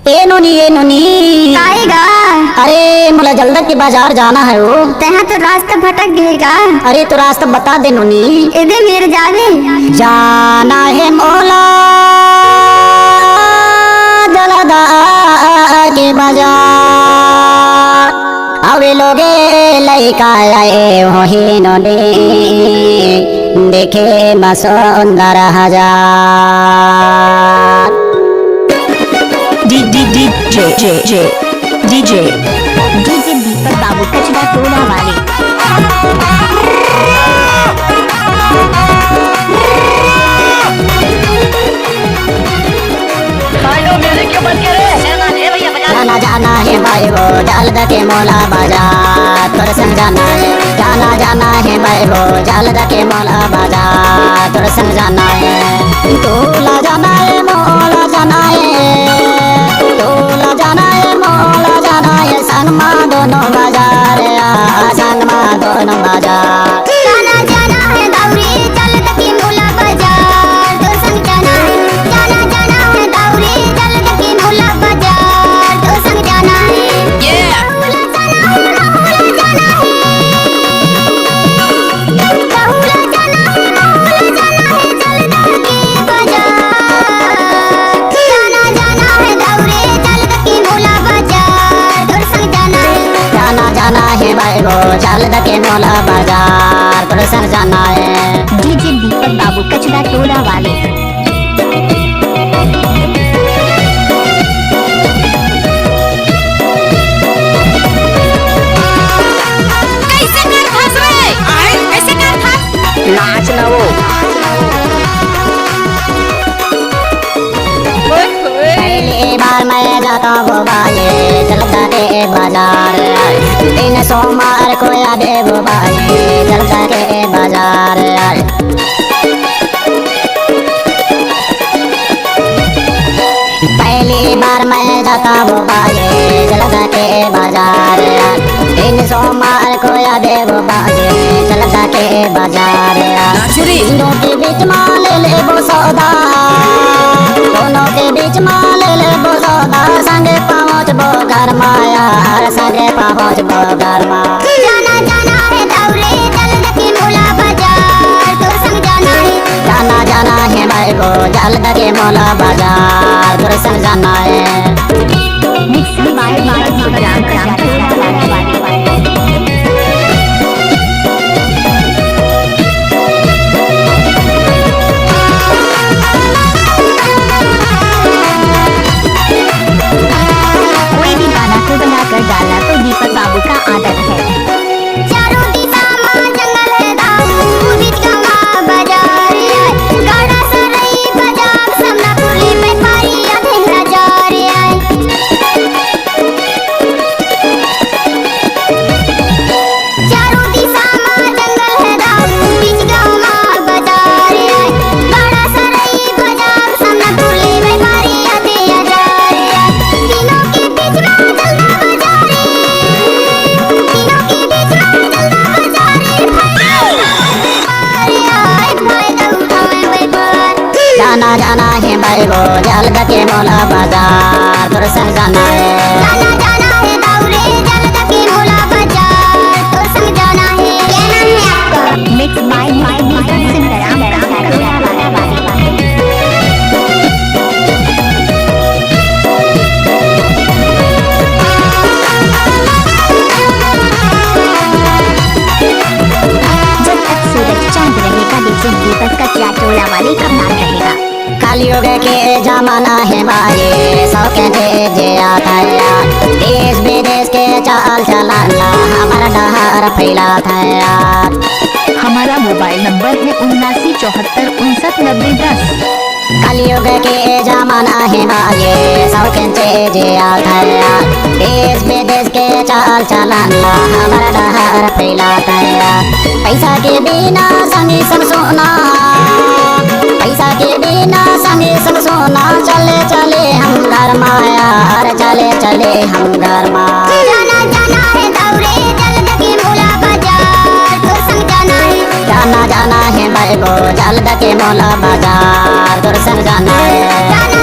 ए नोनी आएगा। अरे मोला जल्द के बाजार जाना है वो। तहाँ तो रास्ता भटक गएगा। अरे तो रास्ता बता दे नोनी। इधर मेरे जावे जाना है मोला जलदा के बाजार। अवे लोगे लइका आए वही नोनी देखे मसुंदर हजार। डीजे दीपक बाबू कचरा टोला वाले। जाना जाना है भाई वो जल्द के मोला बाजार तोर संग जाना है। जाना है भाई वो जल्द के मोला बाजार तोर संग जाना है। तोला जाना है मोला जाना है। तोला जाना है मोला जाना है। सनमा दोनों बाजार सनमा दोनों बाजार। जाना है दौरी जल्द की मोला बाजार तोर संग जाना है। जाना है दौरी जल्द की मोला बाजार तोर संग जाना है। जाना है भाई वो जल्द के मोला बाजार तोर संग जाना है। डीजे दीपक बाबू कचरा टोला वाले। नाच ना वो पहली बार मैं जाता हूँ भाई जलदा के बाजार। दिन सोमवार को आवे वो भाई जलदा के बाजार। पहली बार मैं जाता हूँ भाई जलदा के बाजार। दिन सोमवार को आवे वो भाई जलदा के बाजार। दोनों के बीच माल ले वो सौदा। दोनों के बीच माल ले वो सौदा। संगे पहुँच वो घर माया संगे पहुँच वो घर मा। जाना है दौरे जल्द की मोला बाजार तोर संग जाना है। जाना है भाई वो जल्द के मोला बाजार तोर संग जाना है। मिक्सी बाय प्रोग्राम कचरा टोला वाले। कोई भी गाना को बनाकर डालना तो दीपक बाबू का आदत है। चारों दिशा मां जंगल है दाऊ बीच गंगा बाजार है। गाड़ा सरई बाजार समना पुली पे पाई आधे हजार है। चारों दिशा मां जंगल है दाऊ बीच गंगा बाजार है। गाड़ा सरई बाजार समना पुली पे पाई आधे हजार है। तीनों के बीच में जलदा बाजार है। तीनों के बीच में जलदा बाजार है। जाना है भाई वो जल्द के मोला बाजार तोर संग जाना है। जाना है दौरे जल्द की मोला बाजार तोर संग जाना है। क्या नाम है आपका? मिक्स बाय दीपक सिंगराम कचरा टोला वाले। जब तक सूरज चांद रहेगा डीजे दीपक कचरा टोला वाले का नाम रहेगा। कलयुग के जमाना है भाई सौके जे आता है। देश विदेश के चाल चलन हमारा डहर फैलाता है। हमारा मोबाइल नंबर है 7974599010। कलयुग के जमाना है भाई सौके जे आता है। देश विदेश के चाल चलन हमारा डहर फैलाता है। पैसा के बिना संगी संग सोना। पैसा के बिना संगे संग सोना। चले चले हम घर माया चले हम घर मा। जाना है दौरे जल्द की मोला बाजार तोर संग जाना है। जाना है भाई वो जल्द के मोला बाजार तोर संग जाना है। जाना